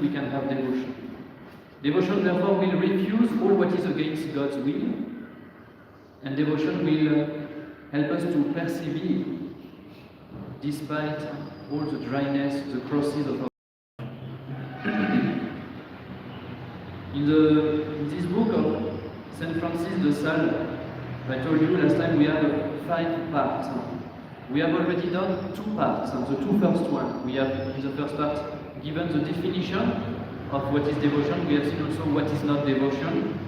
we can have devotion. Devotion, therefore, will refuse all what is against God's will, and devotion will help us to persevere despite all the dryness, the crosses of our In this book of St. Francis de Sales, I told you last time we have 5 parts. We have already done 2 parts. The 2 first ones, we have in the first part given the definition of what is devotion. We have seen also what is not devotion.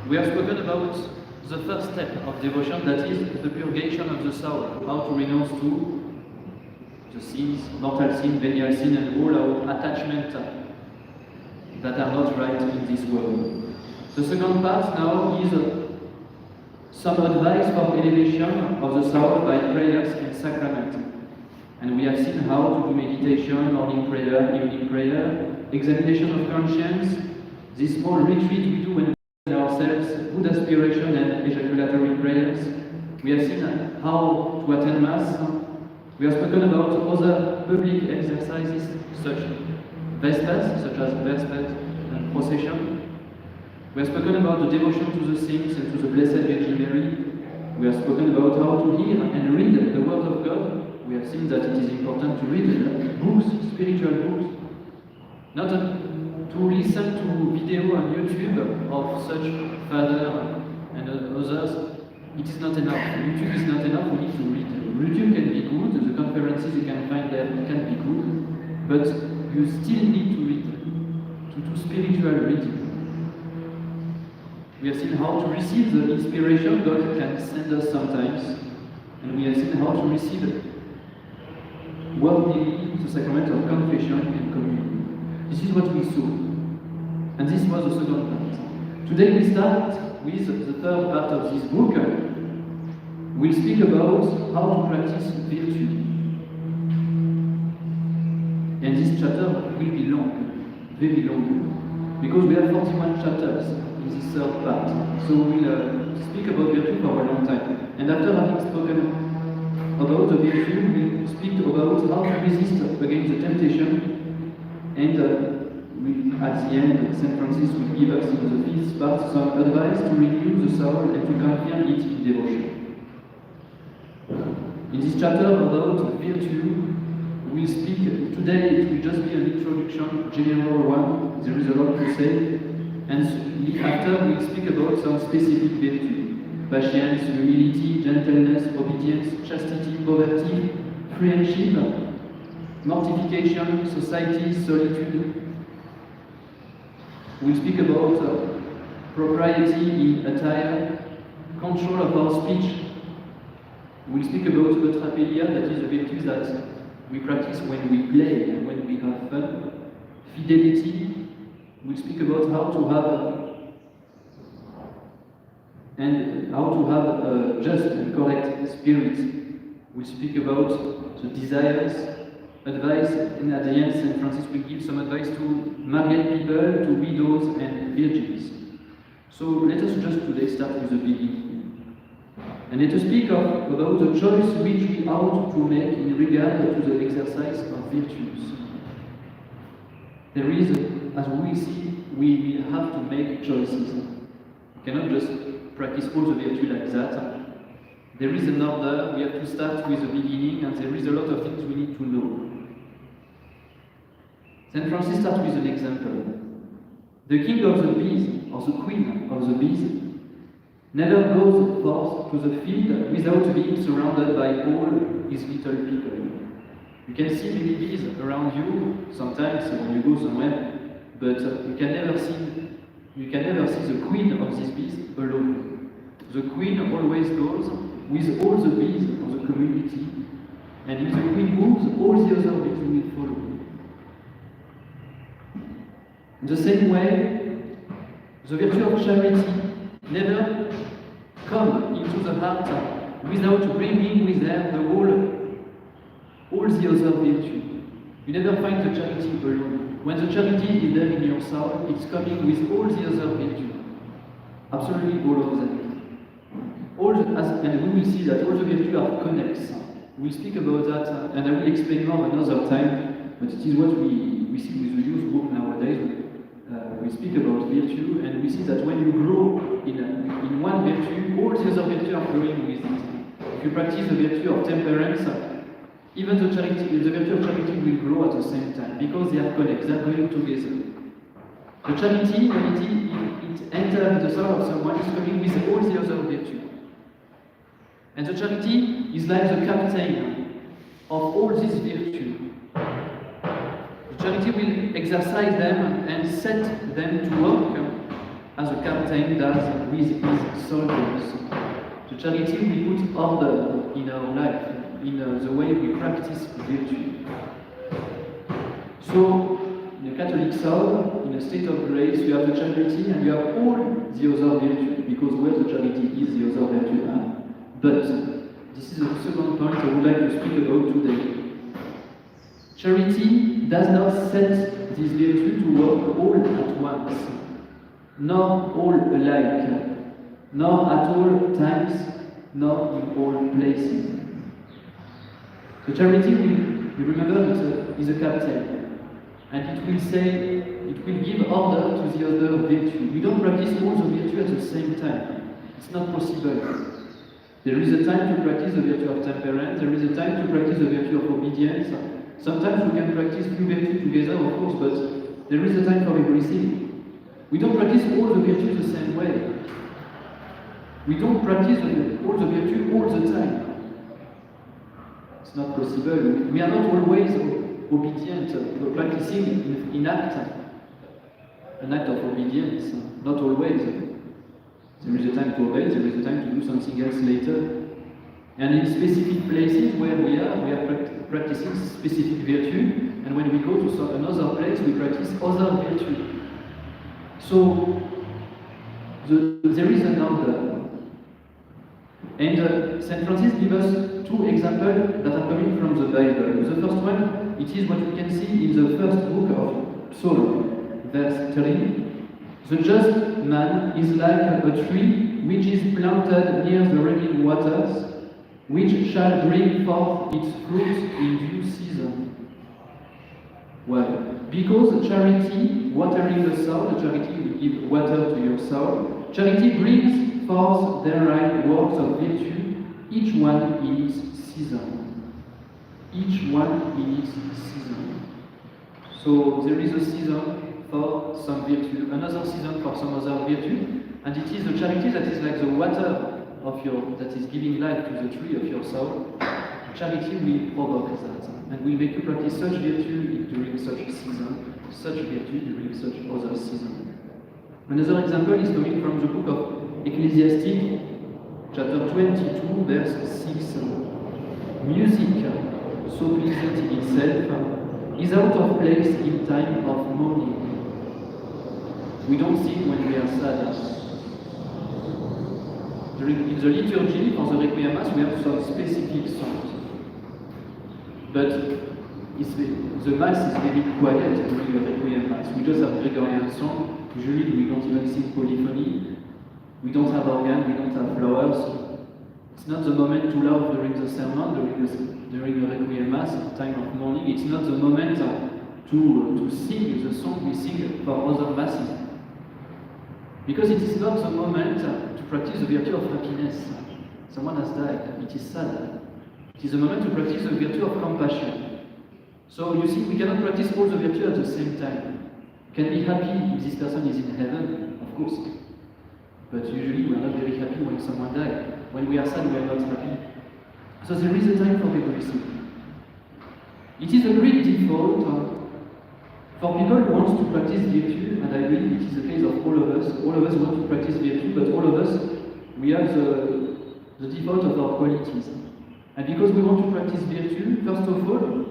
We have spoken about the first step of devotion, that is the purgation of the soul, how to renounce to the sins, mortal sin, venial sin, and all our attachments that are not right in this world. The second part now is some advice for elevation of the soul by prayers and sacrament. And we have seen how to do meditation, morning prayer, evening prayer, examination of conscience, this small retreat we do when we in ourselves, good aspiration and ejaculatory prayers. We have seen how to attend Mass. We have spoken about other public exercises such as Vespers and procession. We have spoken about the devotion to the saints and to the Blessed Virgin Mary. We have spoken about how to hear and read the Word of God. We have seen that it is important to read books, spiritual books, not to listen to video on YouTube of such father and others. It is not enough. YouTube is not enough. We need to read. YouTube can be good. The conferences you can find there can be good, but you still need to read, to do spiritual reading. We have seen how to receive the inspiration God can send us sometimes, and we have seen how to receive worthily the sacrament of confession and communion. This is what we saw, and this was the second part. Today we start with the third part of this book. We'll speak about how to practice virtue. And this chapter will be long, very long, because we have 41 chapters in this third part. So we'll speak about virtue for a long time. And after having spoken about the virtue, we'll speak about how to resist against the temptation. And at the end, St. Francis will give us in the 5th part some advice to renew the soul and to confirm it in devotion. In this chapter about virtue, we'll speak, today it will just be an introduction, general one, there is a lot to say, and after we'll speak about some specific virtue, patience, humility, gentleness, obedience, chastity, poverty, friendship, mortification, society, solitude. We'll speak about propriety in attire, control of our speech. We'll speak about eutrapelia, that is the virtues that we practice when we play and when we have fun. Fidelity. We'll speak about how to have a just and correct spirit. We'll speak about the desires, advice, and at the end, St. Francis will give some advice to married people, to widows and virgins. So let us just today start with the beginning. And let us speak about the choice which we ought to make in regard to the exercise of virtues. There is, as we see, we will have to make choices. We cannot just practice all the virtue like that. There is an order, we have to start with the beginning, and there is a lot of things we need to know. St. Francis starts with an example. The king of the bees, or the queen of the bees, never goes forth to the field without being surrounded by all his little people. You can see many bees around you sometimes when you go somewhere, but you can never see the queen of these bees alone. The queen always goes with all the bees of the community, and if the queen moves, all the other bees will follow. In the same way, the virtue of charity never come into the heart without bringing with them all the other virtue. You never find the charity alone. When the charity is there in your soul, it's coming with all the other virtue. Absolutely all of them. And we will see that all the virtues are connects. We'll speak about that, and I will explain more another time, but it is what we see with the youth group now. speak about virtue, and we see that when you grow in one virtue, all the other virtues are growing with it. If you practice the virtue of temperance, even the virtue of charity will grow at the same time, because they are connected, they are going together. The charity, when it enters the soul of someone, is coming with all the other virtues. And the charity is like the captain of all these virtues. The charity will exercise them and set them to work as a captain does with his soldiers. The charity will put order in our life, in the way we practice virtue. So, in a Catholic soul, in a state of grace, you have the charity and you have all the other virtues, because where the charity is, the other virtues are. But this is the second point I would like to speak about today. Charity does not set this virtue to work all at once, nor all alike, nor at all times, nor in all places. The charity will remember that is a captain, and it will say, it will give order to the other virtue. We don't practice all the virtue at the same time. It's not possible. There is a time to practice the virtue of temperance, there is a time to practice the virtue of obedience. Sometimes we can practice few virtues together, of course, but there is a time for everything. We don't practice all the virtues the same way. We don't practice all the virtues all the time. It's not possible. We are not always obedient, practicing in act, an act of obedience, not always. There is a time to obey, there is a time to do something else later. And in specific places where we are practicing specific virtue, and when we go to another place, we practice other virtue. So, there is an order. And St. Francis gives us two examples that are coming from the Bible. The first one, it is what we can see in the first book of Psalm, verse 3. The just man is like a tree which is planted near the running waters, which shall bring forth its fruit in due season. Why? Because charity, watering the soul, the charity will give water to your soul. Charity brings forth their right works of virtue, each one in its season. Each one in its season. So there is a season for some virtue, another season for some other virtue, and it is the charity that is like the water of that is giving life to the tree of your soul. Charity will provoke that, and will make you practice such virtue during such season, such virtue during such other season. Another example is coming from the book of Ecclesiastes, chapter 22, verse 6. Music, so pleasant in itself, is out of place in time of mourning. We don't sing when we are sad. In the liturgy, for the Requiem Mass, we have some specific songs. But the Mass is very quiet during the Requiem Mass. We just have Gregorian song. Usually we don't even sing polyphony. We don't have organ, we don't have flowers. It's not the moment to love during the sermon, during the Requiem Mass, time of mourning. It's not the moment to sing the song we sing for other Masses. Because it is not the moment to practice the virtue of happiness. Someone has died, it is sad. It is the moment to practice the virtue of compassion. So you see, we cannot practice all the virtues at the same time. Can be happy if this person is in heaven, of course. But usually we are not very happy when someone dies. When we are sad, we are not happy. So there is a time for everything. It is a great default for people who want to practice virtue, and I believe it is the case of all of us. All of us want to practice virtue, but all of us, we have the default of our qualities. And because we want to practice virtue, first of all,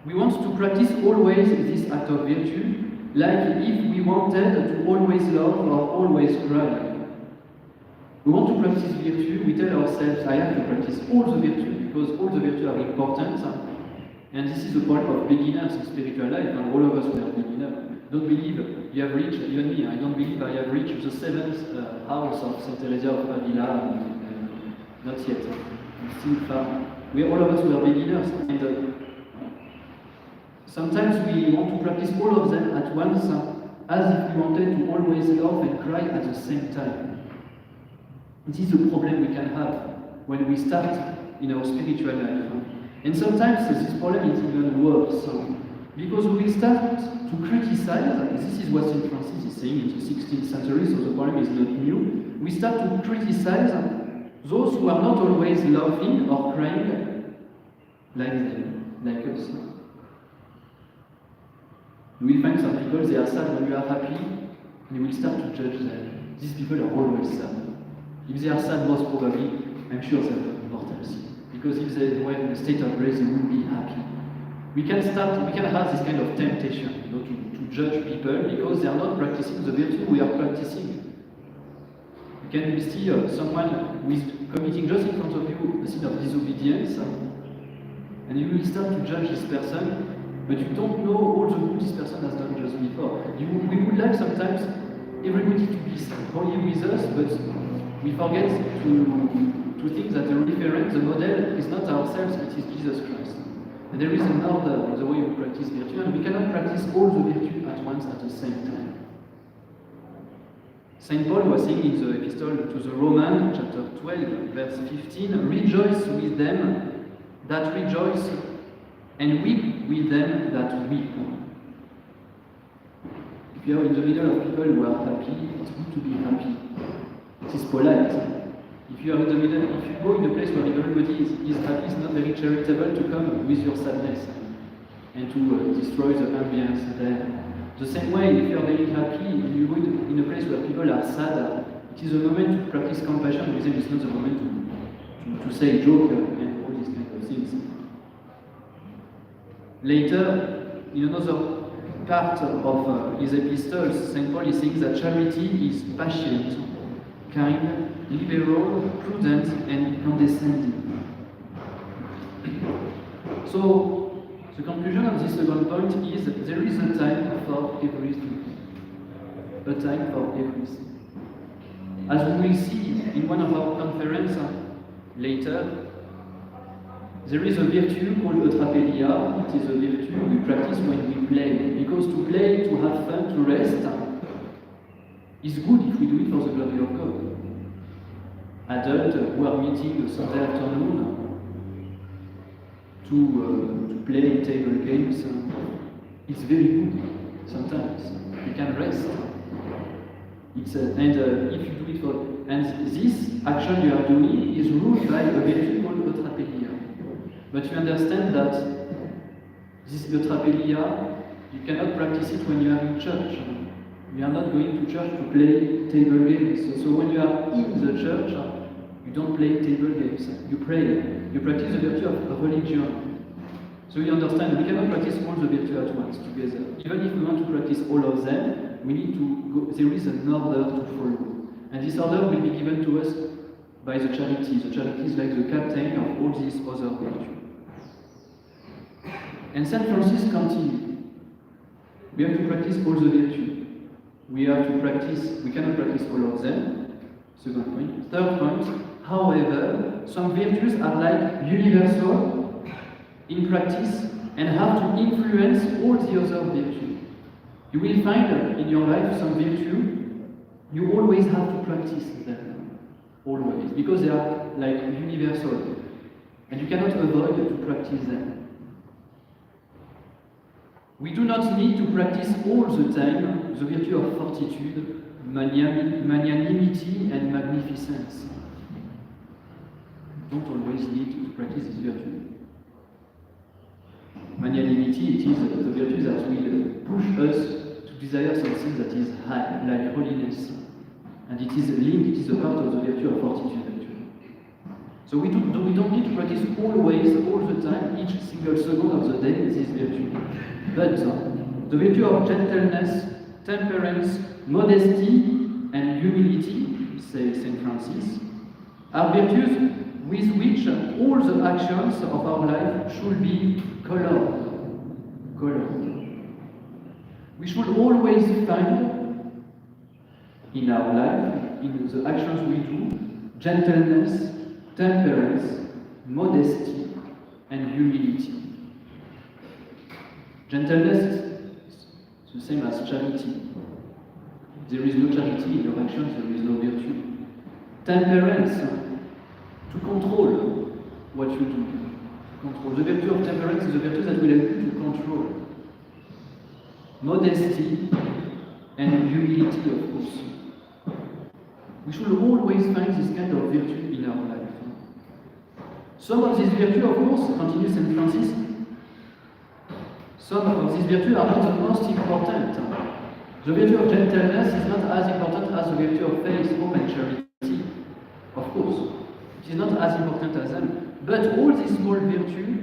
we want to practice always this act of virtue, like if we wanted to always love or always cry. We want to practice virtue, we tell ourselves, I have to practice all the virtue, because all the virtues are important. And this is the point of beginners in spiritual life, and all of us who are beginners. Don't believe you have reached, even me, I don't believe I have reached the seventh house of Saint Teresa of Avila, not yet. I'm still far. We are all of us who are beginners, and Sometimes we want to practice all of them at once, as if we wanted to always laugh and cry at the same time. This is a problem we can have when we start in our spiritual life. And sometimes this problem is even worse, because we will start to criticize. This is what St. Francis is saying in the 16th century, so the problem is not new. We start to criticize those who are not always laughing or crying like them, like us. You will find some people, they are sad when you are happy, and you will start to judge them. These people are always sad. If they are sad, most probably, I'm sure they have mortal sin. Because if they were in a state of grace, they would be happy. We can have this kind of temptation, to judge people because they are not practicing the virtue we are practicing. You can see someone who is committing just in front of you a sin of disobedience, and you will start to judge this person, but you don't know all the good this person has done just before. We would like sometimes everybody to be holy with us, but we forget to think that the referent, the model, is not ourselves, it is Jesus Christ. And there is an order in the way we practice virtue, and we cannot practice all the virtue at once at the same time. St. Paul was saying in the epistle to the Romans, chapter 12, verse 15, "Rejoice with them that rejoice, and weep with them that weep." If you are in the middle of people who are happy, it's good to be happy. It is polite. If you are in the middle, if you go in a place where everybody is happy, it's not very charitable to come with your sadness and to destroy the ambience there. The same way, if you are very happy and you go in a place where people are sad, it is a moment to practice compassion with them. It's not the moment to say joke and all these kind of things. Later, in another part of his epistles, St. Paul is saying that charity is patient, kind, liberal, prudent, and condescending. So, the conclusion of this second point is that there is a time for everything. A time for everything. As we will see in one of our conferences later, there is a virtue called eutrapelia. It is a virtue we practice when we play. Because to play, to have fun, to rest, is good if we do it for the glory of God. Adults who are meeting a Sunday afternoon to play table games, it's very good sometimes. You can rest. If you do it this action you are doing is ruled by a virtue called eutrapelia. But you understand that this eutrapelia, you cannot practice it when you are in church. You are not going to church to play table games. So when you are in the church, you don't play table games. You pray. You practice the virtue of religion. So you understand, we cannot practice all the virtue at once together. Even if we want to practice all of them, we need to go, there is an order to follow. And this order will be given to us by the charity. The charity is like the captain of all these other virtues. And St. Francis continues. We have to practice all the virtues. We cannot practice all of them. Second point. Third point, however, some virtues are like universal in practice and have to influence all the other virtues. You will find in your life some virtue, you always have to practice them. Always. Because they are like universal. And you cannot avoid to practice them. We do not need to practice all the time the virtue of fortitude, magnanimity, and magnificence. You don't always need to practice this virtue. Magnanimity, it is the virtue that will push us to desire something that is high, like holiness. And it is linked, it is a part of the virtue of fortitude, actually. So we don't need to practice always, all the time, each single second of the day, this virtue. But the virtue of gentleness, temperance, modesty, and humility, says St. Francis, are virtues with which all the actions of our life should be colored. We should always find in our life, in the actions we do, gentleness, temperance, modesty, and humility. Gentleness is the same as charity. There is no charity in your actions, there is no virtue. Temperance, to control what you do. Control. The virtue of temperance is a virtue that will help you to control. Modesty and humility, of course. We should always find this kind of virtue in our life. Some of these virtues, of course, continues St. Francis, some of these virtues are not the most important. The virtue of gentleness is not as important as the virtue of faith, hope, and charity. Of course, it is not as important as them. But all these small virtues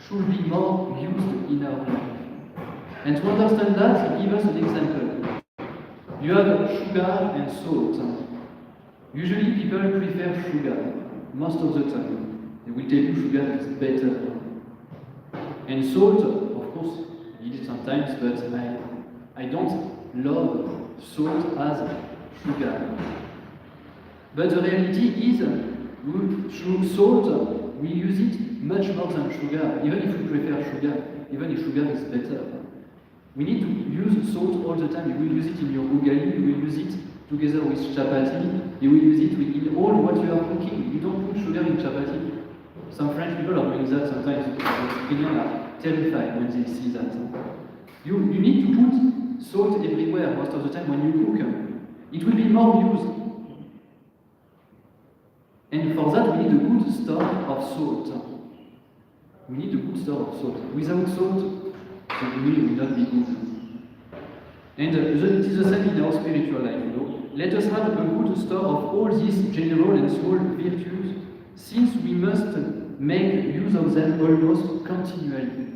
should be more used in our life. And to understand that, give us an example. You have sugar and salt. Usually people prefer sugar, most of the time. They will tell you sugar is better. And salt, of course, you need it sometimes, but I don't love salt as sugar. But the reality is, through salt, we use it much more than sugar, even if we prefer sugar, even if sugar is better. We need to use salt all the time. You will use it in your ugali, you will use it together with chapati, you will use it in all what you are cooking. You don't put sugar in chapati. Some French people are doing that sometimes. They are terrified when they see that. You need to put salt everywhere most of the time when you cook. It will be more used. And for that we need a good store of salt. We need a good store of salt. Without salt, the meal will not be good. And it is the same in our spiritual life, you know. Let us have a good store of all these general and small virtues, since we must make use of them almost continually.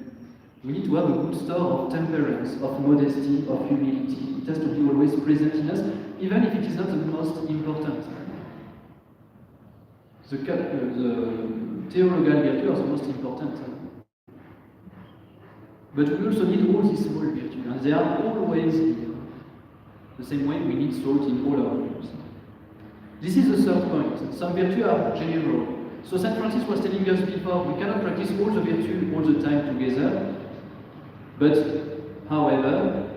We need to have a good store of temperance, of modesty, of humility. It has to be always present in us, even if it is not the most important. The theological virtues are the most important. But we also need all these small virtues, and they are always here. The same way we need salt in all our lives. This is the third point. Some virtues are general. So St. Francis was telling us before, we cannot practice all the virtues all the time together. But, however,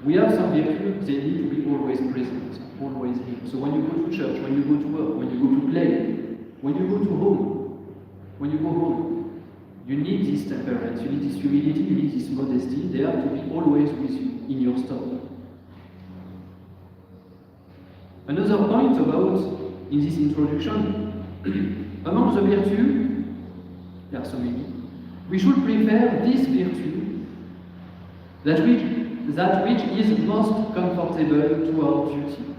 we have some virtues, they need to be always present, always here. So when you go to church, when you go to work, when you go to play, when you go to home, when you go home, you need this temperance, you need this humility, you need this modesty. They have to be always with you in your store. Another point about, in this introduction, among the virtues, there are so many, we should prefer this virtue that which is most comfortable to our duty.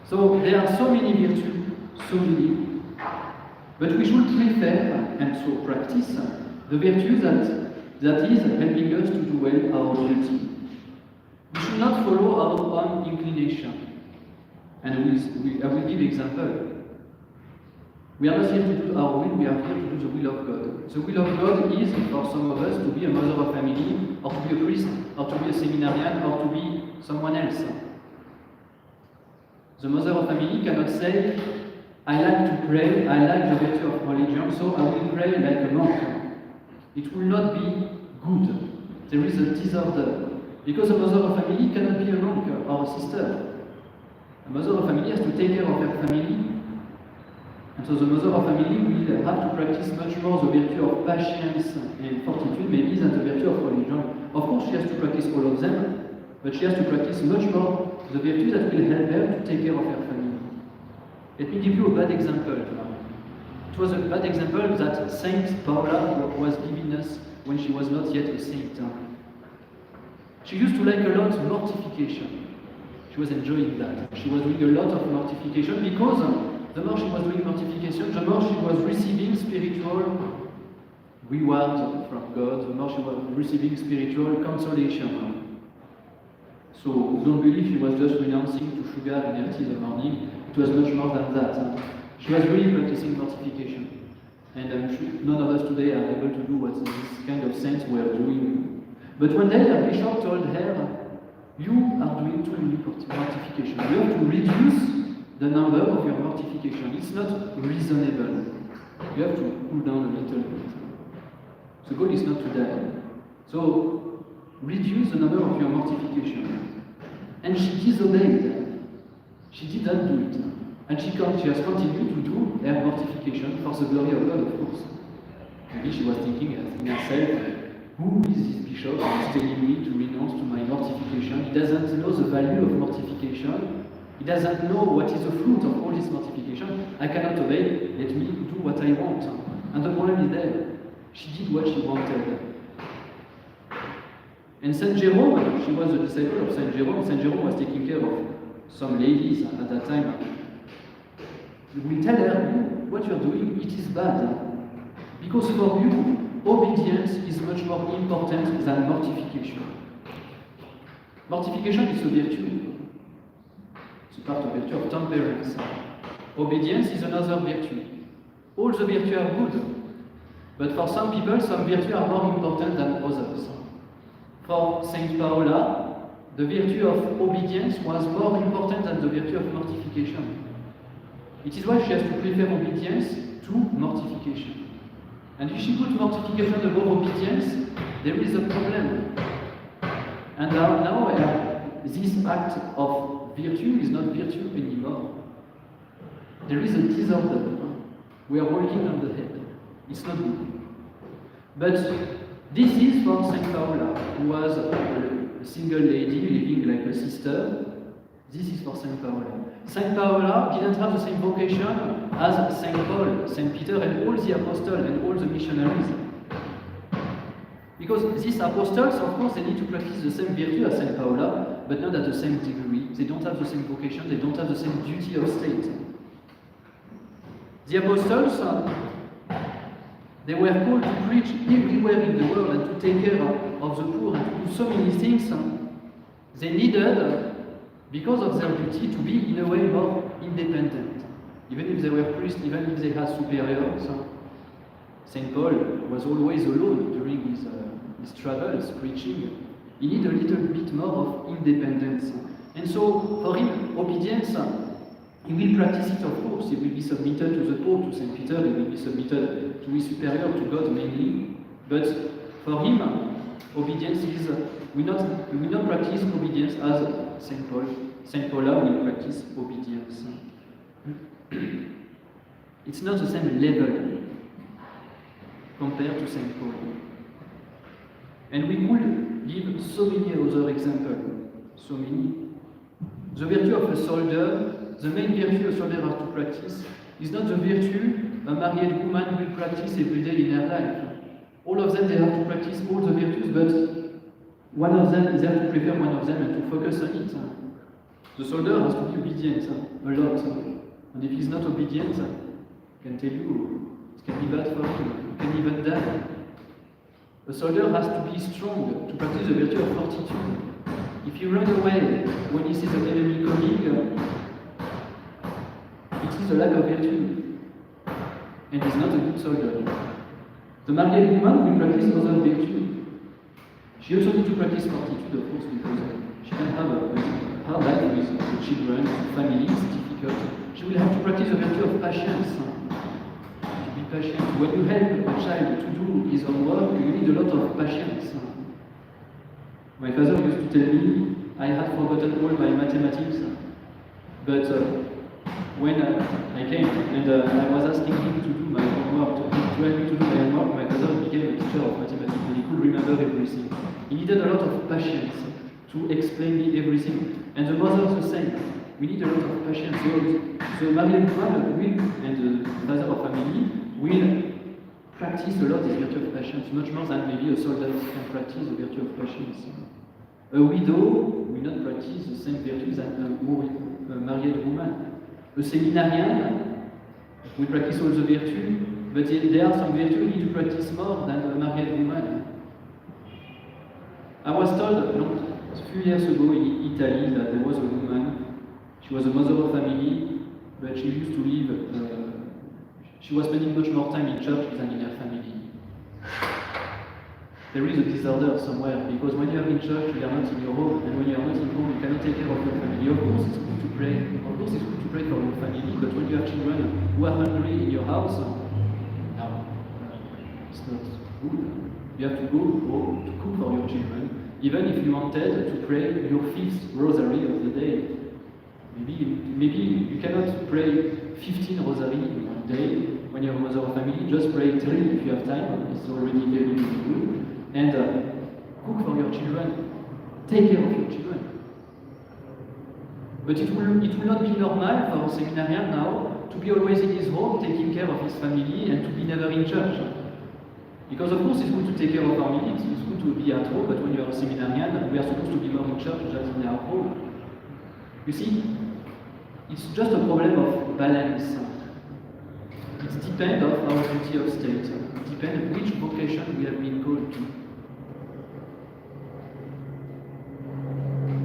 So there are so many virtues, so many, but we should prefer and so practice the virtue that is helping us to do well our duty. We should not follow our own inclination. And I will give example. We are not here to do our will, we are here to do the will of God. The will of God is, for some of us, to be a mother of family, or to be a priest, or to be a seminarian, or to be someone else. The mother of family cannot say, I like to pray, I like the virtue of religion, so I will pray like a monk. It will not be good. There is a disorder. Because a mother of family cannot be a monk or a sister. A mother of family has to take care of her family. And so the mother of family will have to practice much more the virtue of patience and fortitude, maybe, than the virtue of religion. Of course, she has to practice all of them, but she has to practice much more the virtue that will help her to take care of her family. Let me give you a bad example. It was a bad example that Saint Paula was giving us when she was not yet a saint. She used to like a lot mortification. She was enjoying that. She was doing a lot of mortification because the more she was doing mortification, the more she was receiving spiritual reward from God, the more she was receiving spiritual consolation. So don't believe she was just renouncing to sugar and her tea in the morning. It was much more than that. She was really practicing mortification. And I'm sure none of us today are able to do what this kind of saints were doing. But one day a bishop told her, you are doing too many mortification. You have to reduce the number of your mortification. It's not reasonable. You have to cool down a little bit. The goal is not to die. So reduce the number of your mortification. And she disobeyed. She didn't do it. And she has continued to do her mortification for the glory of God, of course. Maybe she was thinking in herself, who is this bishop who is telling me to renounce to my mortification? He doesn't know the value of mortification. He doesn't know what is the fruit of all this mortification. I cannot obey. Let me do what I want. And the problem is there. She did what she wanted. And Saint Jerome, she was a disciple of Saint Jerome. Saint Jerome was taking care of some ladies at that time. We tell her, what you're doing, it is bad. Because for you, obedience is much more important than mortification. Mortification is a virtue. It's a part of virtue of temperance. Obedience is another virtue. All the virtues are good. But for some people, some virtues are more important than others. For Saint Paula, the virtue of obedience was more important than the virtue of mortification. It is why she has to prefer obedience to mortification. And if she puts mortification above obedience, there is a problem. And now this act of virtue is not virtue anymore. There is a disorder. We are walking on the head. It's not good. But this is for Saint Paula, who was a single lady living like a sister. This is for Saint Paula. Saint Paula didn't have the same vocation as Saint Paul, Saint Peter, and all the apostles and all the missionaries. Because these apostles, of course, they need to practice the same virtue as Saint Paula, but not at the same degree. They don't have the same vocation, they don't have the same duty of state. The apostles, they were called to preach everywhere in the world and to take care of the poor and to do so many things. They needed, because of their duty, to be in a way more independent. Even if they were priests, even if they had superiors. Saint Paul was always alone during his travels preaching. He needed a little bit more of independence. And so, for him, obedience, he will practice it, of course. He will be submitted to the Pope, to Saint Peter, he will be submitted to his superior, to God mainly. But for him, obedience is, we will not practice obedience as Saint Paul. Saint Paula will practice obedience. It's not the same level compared to Saint Paul. And we could give so many other examples. So many. The virtue of a soldier, the main virtue a soldier has to practice, is not the virtue a married woman will practice every day in her life. All of them, they have to practice all the virtues, but one of them, they have to prepare one of them and to focus on it. The soldier has to be obedient a lot. And if he's not obedient, I can tell you, it can be bad for him. He can even die. A soldier has to be strong to practice the virtue of fortitude. If he runs away when he sees the enemy coming, it is a lack of virtue. And he's not a good soldier. The married woman will practice other virtue. She also needs to practice fortitude, of course, because she can have a hard life with the children, the family, it's difficult. She will have to practice the virtue of patience. To be patient. When you help a child to do his own work, you need a lot of patience. My father used to tell me I had forgotten all my mathematics, but when I came and I was asking him to do my homework, to help me to do my homework, my father became a teacher of mathematics and he could remember everything. He needed a lot of patience to explain me everything. And the mother is the same. We need a lot of patience. So the married woman will, and the father of family will practice a lot this virtue of patience, much more than maybe a soldier can practice the virtue of patience. A widow will not practice the same virtues than a married woman. A seminarian will practice all the virtues, but there are some virtues you need to practice more than a married woman. I was told a few years ago in Italy that there was a woman, she was a mother of family, but she used to live, she was spending much more time in church than in her family. There is a disorder somewhere, because when you are in church, you are not in your home, and when you are not in home, you cannot take care of your family. Of course, it's good to pray. Of course, it's good to pray for your family, but when you have children who are hungry in your house, no, it's not good. You have to go home to cook for your children, even if you wanted to pray your 5th rosary of the day. Maybe you cannot pray 15 rosary in one day when you're a mother of family. Just pray 3 if you have time. It's already very good. And cook for your children. Take care of your children. But it will not be normal for a seminarian now to be always in his home, taking care of his family, and to be never in church. Because of course it's good to take care of our family, it's good to be at home, but when you're a seminarian, we are supposed to be more in church than in our home. You see, it's just a problem of balance. It depends on our duty of state. It depends on which vocation we have been called to.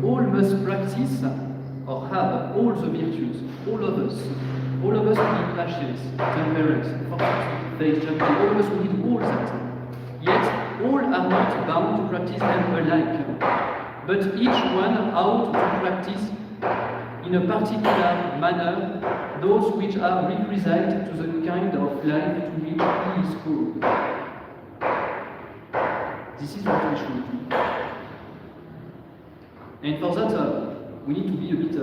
All must practice or have all the virtues, all of us. All of us need patience, temperance, fortitude, faith, charity. All of us need all that. Yet, all are not bound to practice them alike. But each one ought to practice in a particular manner those which are requisite to the kind of life to which he is called. This is what we should do. And for that, we need to be a bit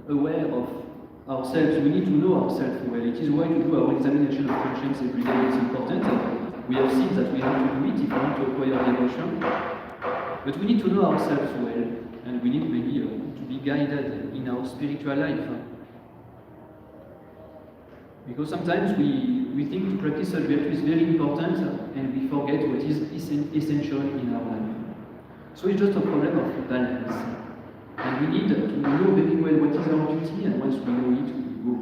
aware of ourselves. We need to know ourselves well. It is why to do our examination of conscience every day is important. We have seen that we have to do it if we want to acquire devotion. But we need to know ourselves well, and we need maybe to be guided in our spiritual life. Because sometimes we think to practice such virtue is very important, and we forget what is essential in our life. So it's just a problem of balance. And we need to know very well what is our duty, and once we know it, we go.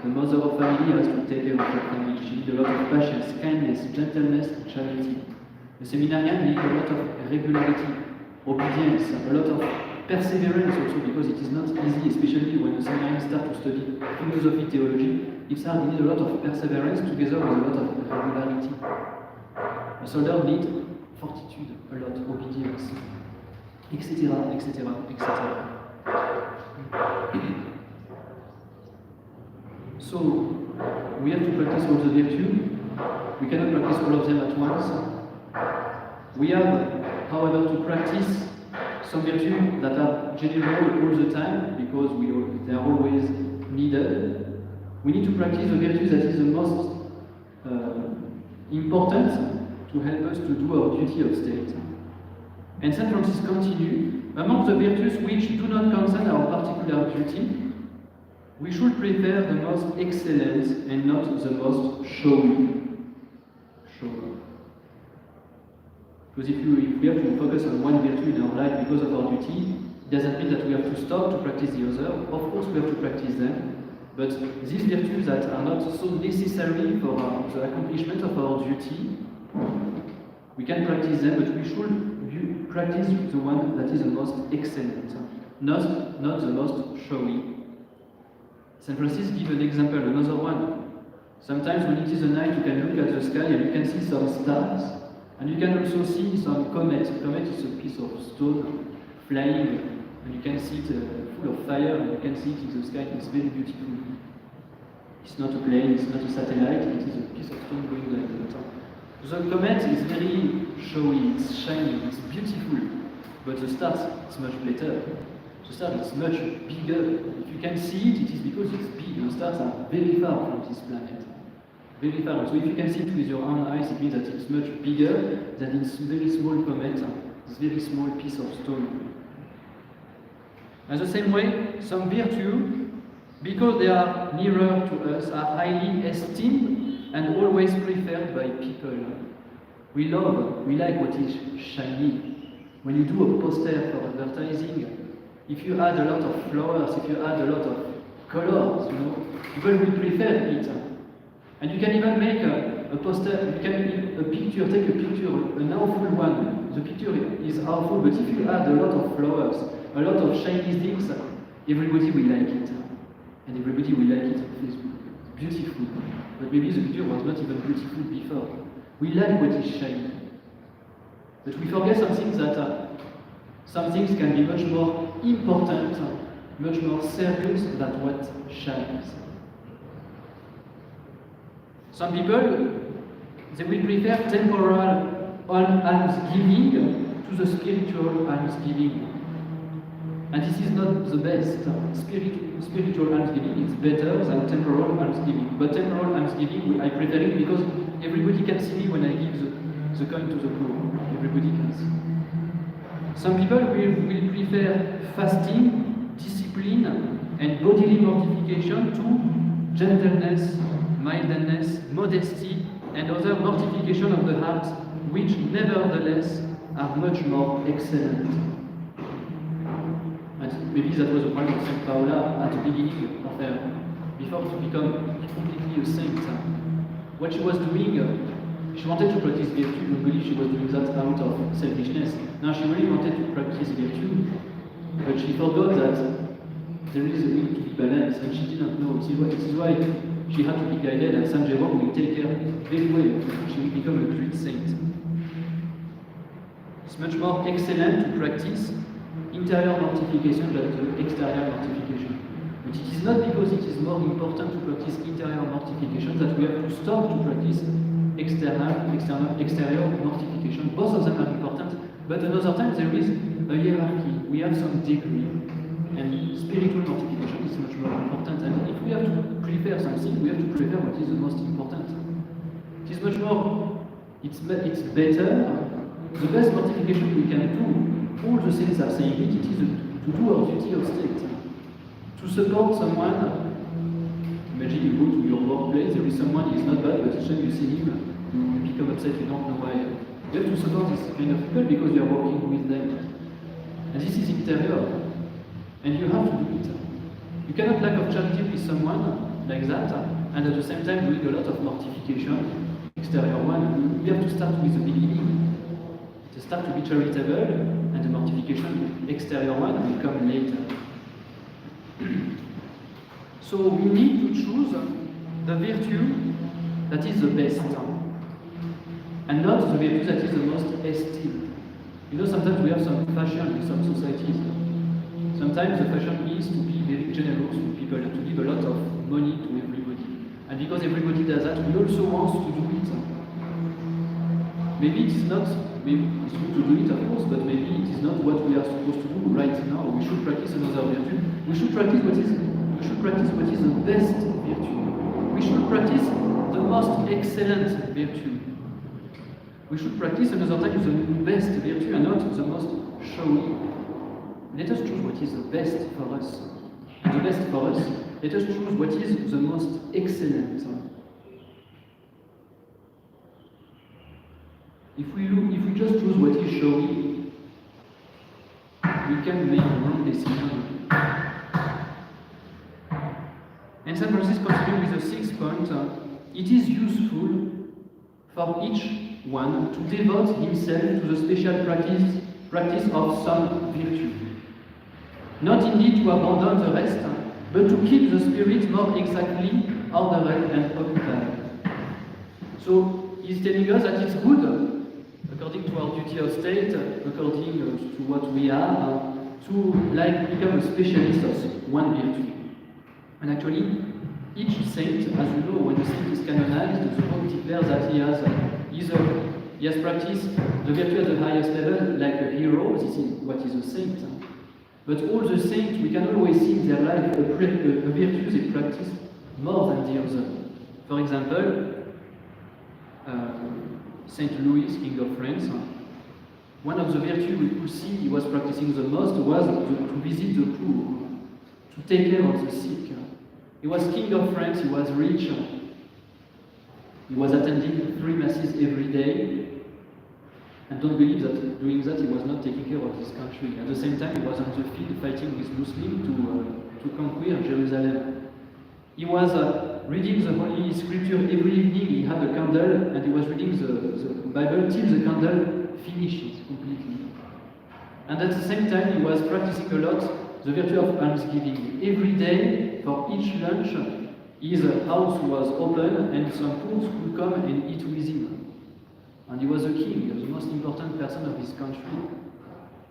The mother of family has to take care of her family. She needs a lot of patience, kindness, gentleness, and charity. The seminarian needs a lot of regularity, obedience, a lot of perseverance also, because it is not easy, especially when the seminarian starts to study philosophy, theology. It's hard, we need a lot of perseverance together with a lot of regularity. A soldier needs fortitude, a lot of obedience, etc., etc., etc. So, we have to practice all the virtues. We cannot practice all of them at once. We have, however, to practice some virtues that are general all the time, because they are always needed. We need to practice the virtues that is the most important to help us to do our duty of state. And St. Francis continues, among the virtues which do not concern our particular duty, we should prefer the most excellent and not the most showy. Because if we have to focus on one virtue in our life because of our duty, it doesn't mean that we have to stop to practice the other. Of course, we have to practice them, but these virtues that are not so necessary for the accomplishment of our duty, we can practice them, but we should practice the one that is the most excellent, not the most showy. St. Francis gives an example, another one. Sometimes when it is a night, you can look at the sky and you can see some stars, and you can also see some comets. A comet is a piece of stone flying, and you can see it full of fire, and you can see it in the sky. It's very beautiful. It's not a plane, it's not a satellite, it is a piece of stone going like that. The comet is very showy, it's shiny, it's beautiful, but the stars, it's much better. The stars is much bigger. If you can see it, it is because it's big. The stars are very far from this planet. Very far. So if you can see it with your own eyes, it means that it's much bigger than this very small comet, this very small piece of stone. In the same way, some virtue, because they are nearer to us, are highly esteemed and always preferred by people. We like what is shiny. When you do a poster for advertising, if you add a lot of flowers, if you add a lot of colors, people will prefer it. And you can even make a poster, take a picture, an awful one. The picture is awful, but if you add a lot of flowers, a lot of shiny things, everybody will like it. And everybody will like it on Facebook. It's beautiful. But maybe the picture was not even beautiful before. We like what is shiny. But we forget some things can be much more important, much more serious than what shines. Some people They will prefer temporal almsgiving to the spiritual almsgiving. And this is not the best. Spiritual almsgiving is better than temporal almsgiving. But temporal almsgiving, I prefer it because everybody can see me when I give the coin to the poor. Everybody can see. Some people will prefer fasting, discipline, and bodily mortification to gentleness, mildness, modesty, and other mortification of the heart, which nevertheless are much more excellent. And maybe that was the point of Saint Paula at the beginning of her, before to become completely a saint. What she was doing, she wanted to practice virtue. Don't believe she was doing that out of selfishness. Now she really wanted to practice virtue, but she forgot that there is a need to be balanced, and she didn't know. This is why she had to be guided, and Saint Jerome will take her very well. She will become a great saint. It's much more excellent to practice interior mortification than the exterior mortification. But it is not because it is more important to practice interior mortification that we have to stop to practice exterior mortification. Both of them are important, but another time there is a hierarchy. We have some degree, and spiritual mortification is much more important. And if we have to prepare something, we have to prepare what is the most important. It is much more, it's better. The best mortification we can do, all the saints are saying it, is to do our duty of state. To support someone. Imagine you go to your workplace, there is someone who is not bad, but each time you see him, you become upset, you don't know why. You have to support this kind of people because you are working with them. And this is interior. And you have to do it. You cannot lack of charity with someone like that, and at the same time doing a lot of mortification, exterior one. We have to start with the beginning. To start to be charitable, and the mortification, exterior one, will come later. So we need to choose the virtue that is the best, and not the virtue that is the most esteemed. You know, sometimes we have some fashion in some societies. Sometimes the fashion is to be very generous to people, and to give a lot of money to everybody. And because everybody does that, we also want to do it. Maybe it is not, maybe it's good to do it of course, but maybe it is not what we are supposed to do right now. We should practice another virtue. We should practice what is the best virtue. We should practice the most excellent virtue. We should practice another time the best virtue and not the most showy. Let us choose what is the best for us. And the best for us, let us choose what is the most excellent. If we just choose what is showy, we can make wrong decisions. And St. Francis continues with the sixth point. It is useful for each one to devote himself to the special practice of some virtue. Not indeed to abandon the rest, but to keep the spirit more exactly ordered and occupied. So he's telling us that it's good, according to our duty of state, according to what we are, to become a specialist of one virtue. And actually, each saint, as you know, when a saint is canonized, the Pope declares that he has practiced the virtue at the highest level, like a hero. This is what is a saint. But all the saints, we can always see in their life a virtue they practice more than the other. For example, Saint Louis, King of France, one of the virtues we could see he was practicing the most was to visit the poor, to take care of the sick. He was King of France, he was rich, he was attending 3 masses every day, and don't believe that doing that he was not taking care of his country. At the same time, he was on the field fighting with Muslims to conquer Jerusalem. He was reading the Holy Scripture every evening. He had a candle, and he was reading the Bible till the candle finishes completely. And at the same time, he was practicing a lot the virtue of almsgiving. Every day, for each lunch, his house was open, and some poor could come and eat with him. And he was a king, the most important person of his country.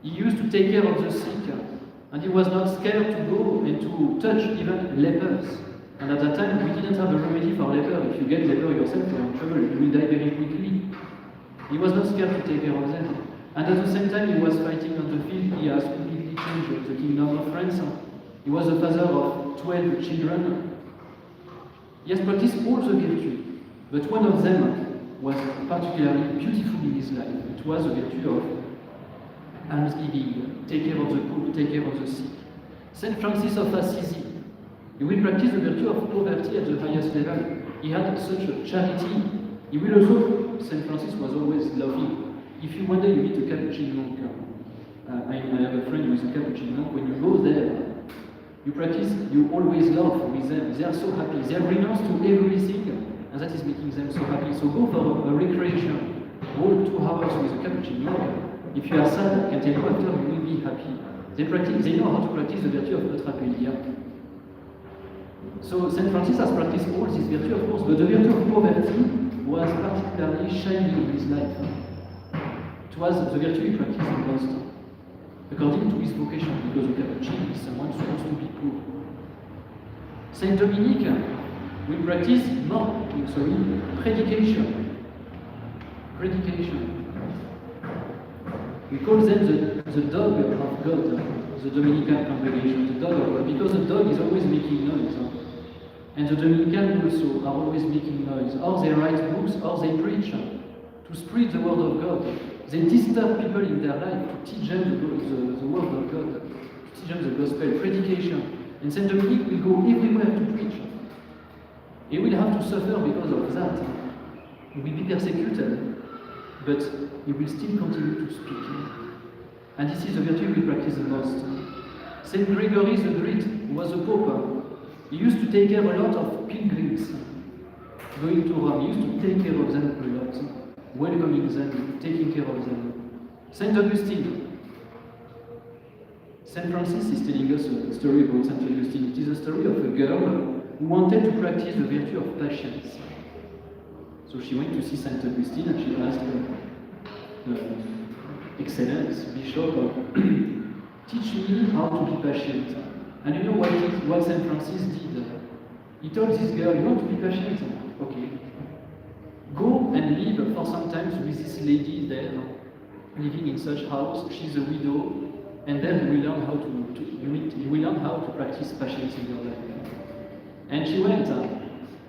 He used to take care of the sick, and he was not scared to go and to touch even lepers. And at that time, we didn't have a remedy for leper. If you get leper yourself, you're in trouble. You will die very quickly. He was not scared to take care of them. And at the same time, he was fighting on the field. He has completely changed the kingdom of France. He was the father of 12 children. He has practiced all the virtues, but one of them was particularly beautiful in his life. It was the virtue of almsgiving, take care of the poor, take care of the sick. Saint Francis of Assisi, he will practice the virtue of poverty at the highest level. He had such a charity. He will also, Saint Francis was always loving. If you one day you meet a Capuchin monk, I have a friend who is a Capuchin monk, when you go there, you practice, you always laugh with them. They are so happy. They are renounced to everything, and that is making them so happy. So go for a recreation, all 2 hours with a Capuchin monk. If you are sad, I can tell you after you will be happy. They know how to practice the virtue of Eutrapelia. So Saint Francis has practiced all this virtue, of course, but the virtue of poverty was particularly shining in his life. It was the virtue he practiced the most, according to his vocation, because a Capuchin is someone supposed to be poor. Saint Dominic will practice predication. We call them the dog of God, the Dominican congregation, the dog of God, because the dog is always making noise. And the Dominican also are always making noise. Or they write books, or they preach to spread the word of God. They disturb people in their life to teach them the word of God, to teach them the gospel, predication. And Saint Dominic will go everywhere to preach. He will have to suffer because of that. He will be persecuted, but he will still continue to speak. And this is the virtue we practice the most. Saint Gregory the Great, who was a pope, he used to take care a lot of pilgrims going to Rome. He used to take care of them a lot, welcoming them, taking care of them. Saint Augustine. Saint Francis is telling us a story about Saint Augustine. It is a story of a girl who wanted to practice the virtue of patience. So she went to see Saint Augustine and she asked Excellence, Bishop, teach me how to be patient. And you know what Saint Francis did? He told this girl, you want to be patient? Okay. Go and live for some time with this lady there, living in such house. She's a widow, and then you will learn how to practice patience in your life. And she went,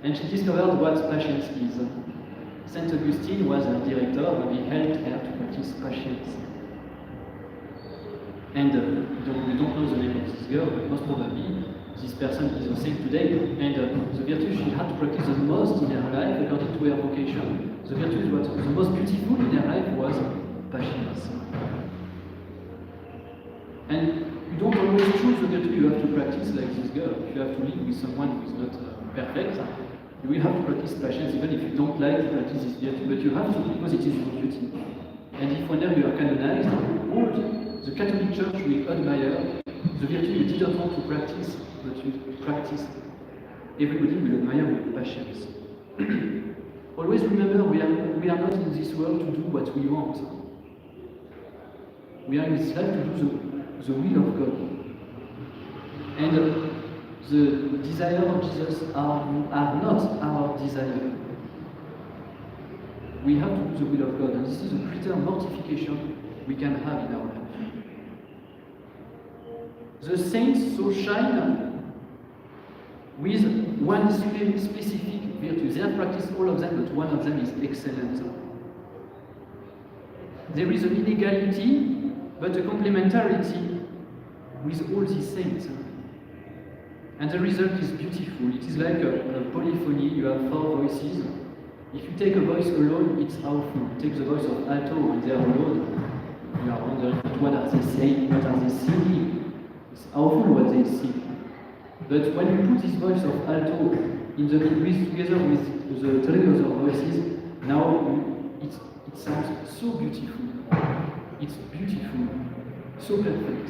and she discovered what patience is. Saint Augustine was her director, and he helped her to practice patience. And we don't know the name of this girl, but most probably this person is a saint today. And the virtue she had to practice the most in her life, according to her vocation, the virtue that was the most beautiful in her life was patience. And you don't always choose the virtue you have to practice like this girl. If you have to live with someone who is not perfect, you will have to practice patience, even if you don't like to practice this virtue, but you have to because it is your duty. And if whenever you are canonized, all the Catholic Church will admire the virtue you didn't want to practice, but you practiced. Everybody will admire your patience. Always remember, we are not in this world to do what we want. We are in this life to do the will of God. And the desire of Jesus are not our desire. We have to do the will of God, and this is a greater mortification we can have in our life. The saints so shine with one specific virtue. They have practiced all of them, but one of them is excellent. There is an inequality, but a complementarity with all these saints. And the result is beautiful. It is like a polyphony. You have 4 voices. If you take a voice alone, it's awful. Take the voice of alto when they are alone. You are wondering, what are they saying? What are they singing? It's awful what they sing. But when you put this voice of alto together with the 3 other voices, now it sounds so beautiful. It's beautiful, so perfect.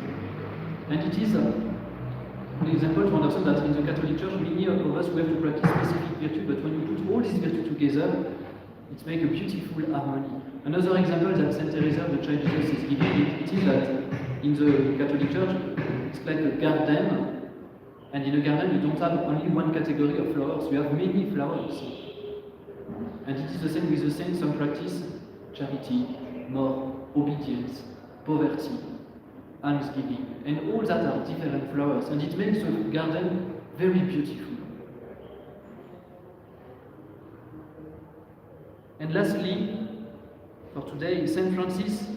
And it is an example to understand that in the Catholic Church, many of us we have to practice specific virtue, but when you put all these virtues together, it makes a beautiful harmony. Another example that Saint Teresa, the Child Jesus, is giving, it is that in the Catholic Church, it's like a garden And in a garden, you don't have only one category of flowers, you have many flowers. And it is the same with the saints. Some practice charity, more obedience, poverty, almsgiving, and all that are different flowers, and it makes the garden very beautiful. And lastly, for today, Saint Francis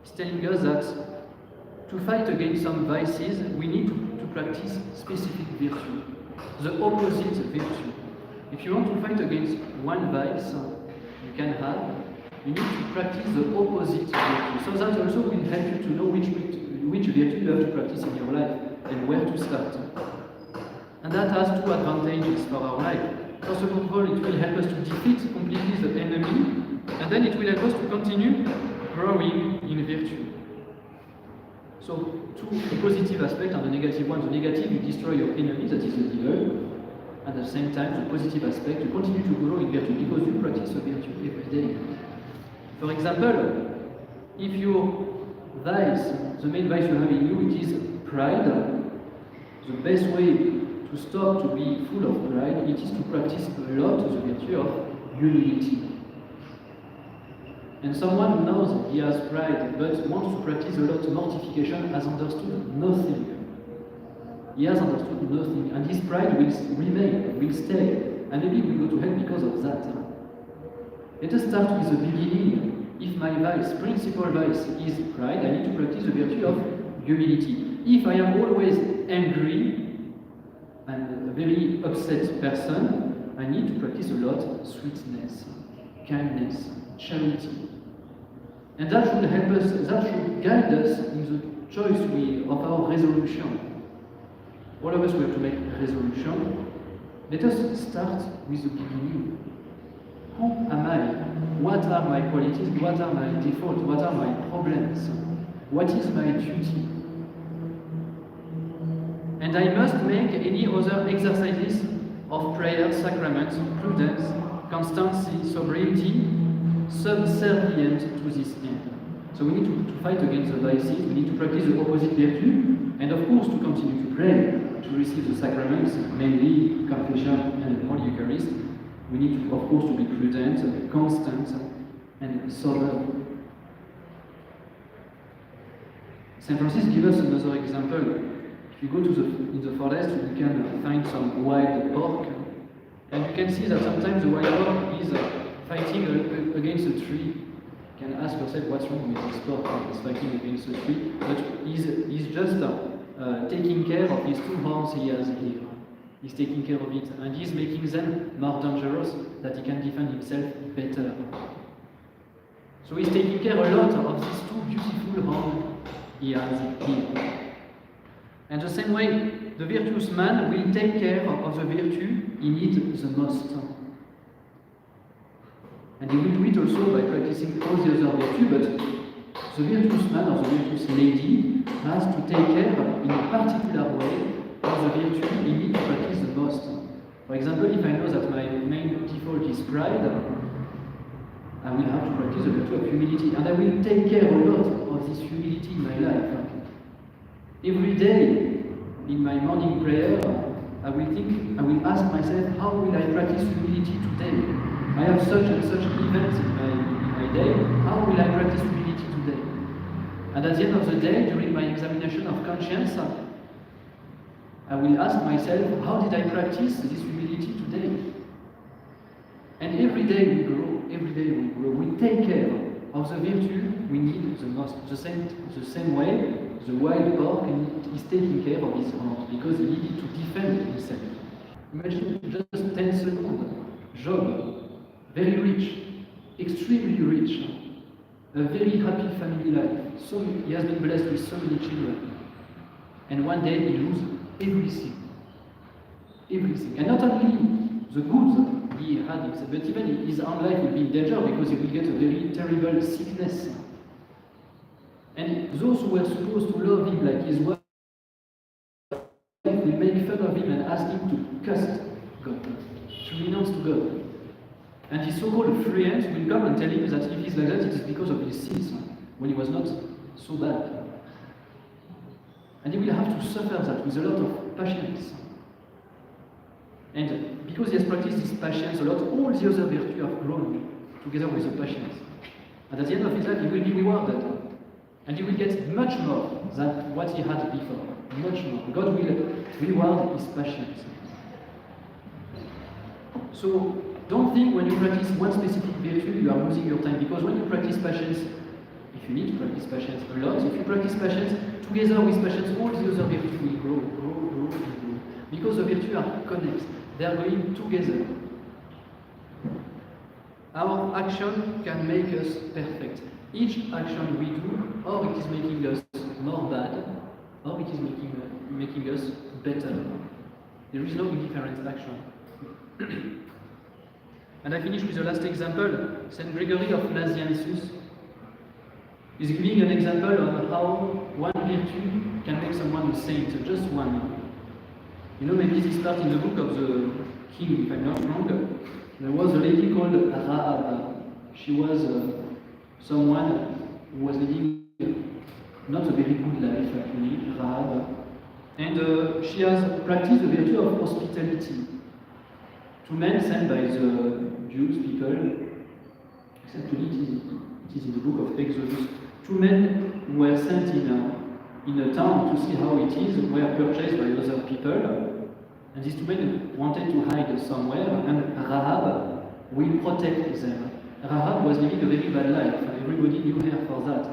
is telling us that to fight against some vices, we need to practice specific virtue, the opposite virtue. If you want to fight against one vice you can have, you need to practice the opposite virtue. So that also will help you to know which virtue you have to practice in your life and where to start. And that has two advantages for our life. First of all, it will help us to defeat completely the enemy, and then it will help us to continue growing in virtue. So, two positive aspects and the negative one. The negative, you destroy your enemy, that is the devil. At the same time, the positive aspect, you continue to grow in virtue because you practice a virtue every day. For example, if your vice, the main vice you have in you, it is pride, the best way to stop to be full of pride, it is to practice a lot the virtue of humility. And someone who knows he has pride but wants to practice a lot mortification has understood nothing. He has understood nothing, and his pride will remain, will stay, and maybe will go to hell because of that. Let us start with the beginning. If my vice, principal vice, is pride, I need to practice the virtue of humility. If I am always angry and a very upset person, I need to practice a lot sweetness, kindness, charity. And that should help us, that should guide us in the choice of our resolution. All of us, we have to make a resolution. Let us start with the beginning. Who am I? What are my qualities? What are my defaults? What are my problems? What is my duty? And I must make any other exercises of prayer, sacraments, prudence, constancy, sobriety, subservient to this end. So we need to fight against the vices, we need to practice the opposite virtue, and of course to continue to pray, to receive the sacraments, mainly confession and Holy Eucharist. We need to, of course, to be prudent, constant, and sober. St. Francis gives us another example. If you go in the forest, you can find some wild pork, and you can see that sometimes the wild pork is fighting against a tree. You can ask yourself what's wrong with this pork. He's fighting against a tree, but he's just taking care of his two horns he has here. He's taking care of it, and he's making them more dangerous, that he can defend himself better. So he's taking care a lot of these two beautiful horns he has here. And the same way, the virtuous man will take care of the virtue he needs the most. And he will do it also by practicing all the other virtues, but the virtuous man or the virtuous lady has to take care in a particular way of the virtue he needs to practice the most. For example, if I know that my main default is pride, I will have to practice the virtue of humility, and I will take care a lot of this humility in my life. Every day in my morning prayer, I will ask myself, how will I practice humility today? I have such and such events in my day, how will I practice humility today? And at the end of the day, during my examination of conscience, I will ask myself, how did I practice this humility today? And every day we grow, we take care of the virtue we need the most. The same way, the wild pork is taking care of his horns because he needed to defend himself. Imagine just 10 seconds. Job, very rich, extremely rich, a very happy family life. So he has been blessed with so many children. And one day he loses everything. And not only the goods he had, but even his own life will be in danger because he will get a very terrible sickness. And those who were supposed to love him like his wife will make fun of him and ask him to curse God, to renounce to God. And his so-called friends will come and tell him that if he's like that, it is because of his sins, when he was not so bad. And he will have to suffer that with a lot of patience. And because he has practiced this patience a lot, all the other virtues have grown together with the patience. And at the end of his life, he will be rewarded. And he will get much more than what he had before. Much more. God will reward his patience. So don't think when you practice one specific virtue, you are losing your time. Because when you practice patience, if you need to practice patience a lot, if you practice patience, together with patience, all the other virtues will grow. Because the virtues are connected. They are going together. Our action can make us perfect. Each action we do, or it is making us more bad, or it is making us better. There is no indifferent action. And I finish with the last example. Saint Gregory of Nazianzus is giving an example of how one virtue can make someone a saint, just one. You know, maybe this part in the book of the king, if I'm not wrong, there was a lady called Rahab. She was someone who was leading not a very good life, actually, Rahab. And she has practiced the virtue of hospitality. Two men sent by the Jews people, actually it is in the book of Exodus. Two men who were sent in a town to see how it is, were purchased by other people. And these two men wanted to hide somewhere, and Rahab will protect them. Rahab was living a very bad life, and everybody knew her for that.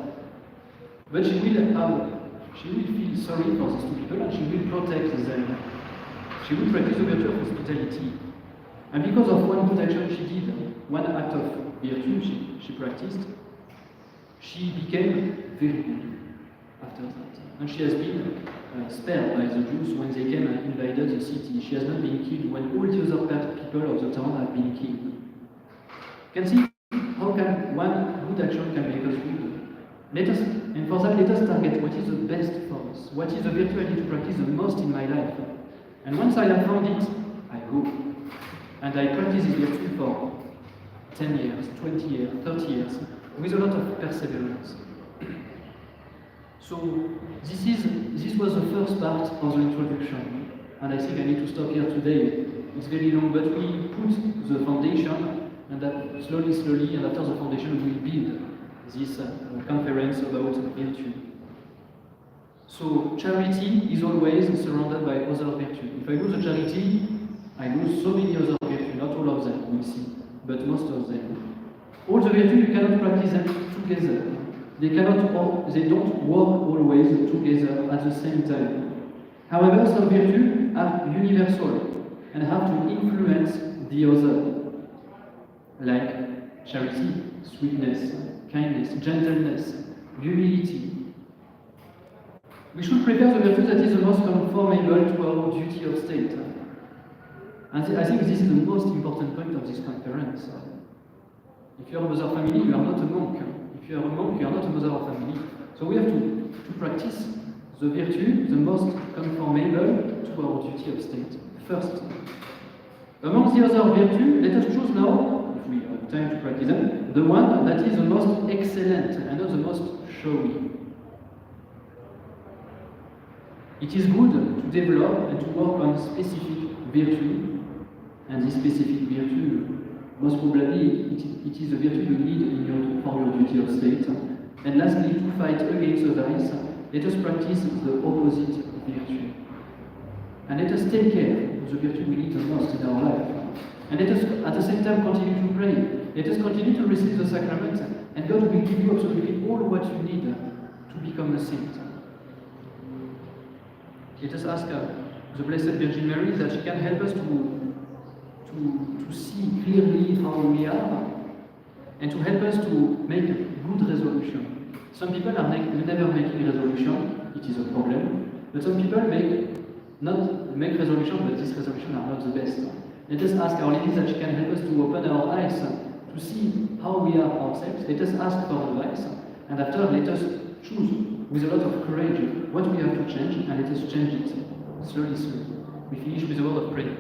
But she will feel sorry for these two people, and she will protect them. She will practice the virtue of hospitality. And because of one good action she did, one act of virtue she practiced, she became very good after that. And she has been spared by the Jews when they came and invaded the city. She has not been killed when all the other people of the town have been killed. You can see how can one good action can make us good. And for that, let us target what is the best for us. What is the virtue I need to practice the most in my life? And once I have found it, I go. And I practice this virtue for 10 years, 20 years, 30 years, with a lot of perseverance. So this was the first part of the introduction. And I think I need to stop here today. It's very long, but we put the foundation, and that slowly, and after the foundation, we build this conference about virtue. So charity is always surrounded by other virtue. If I lose a charity, I lose so many other virtues, not all of them, we'll see, but most of them. All the virtues, you cannot practice them together. They don't work always together at the same time. However, some virtues are universal and have to influence the other, like charity, sweetness, kindness, gentleness, humility. We should prepare the virtue that is the most conformable to our duty of state. And I think this is the most important point of this conference. If you are a mother family, you are not a monk. If you are a monk, you are not a mother of family. So we have to practice the virtue, the most conformable to our duty of state, first. Among the other virtues, let us choose now, if we have time to practice them, the one that is the most excellent and not the most showy. It is good to develop and to work on specific virtue, and this specific virtue, most probably, it is the virtue you need for your duty of state. And lastly, to fight against the vice, let us practice the opposite virtue. And let us take care of the virtue we need the most in our life. And let us, at the same time, continue to pray. Let us continue to receive the sacrament, and God will give you absolutely all what you need to become a saint. Let us ask the Blessed Virgin Mary that she can help us to see clearly how we are, and to help us to make good resolution. Some people are never making resolution, it is a problem, but some people not make resolution, but these resolutions are not the best. Let us ask Our Lady that she can help us to open our eyes to see how we are ourselves. Let us ask for advice, and after let us choose with a lot of courage what we have to change, and let us change it slowly. We finish with a word of prayer.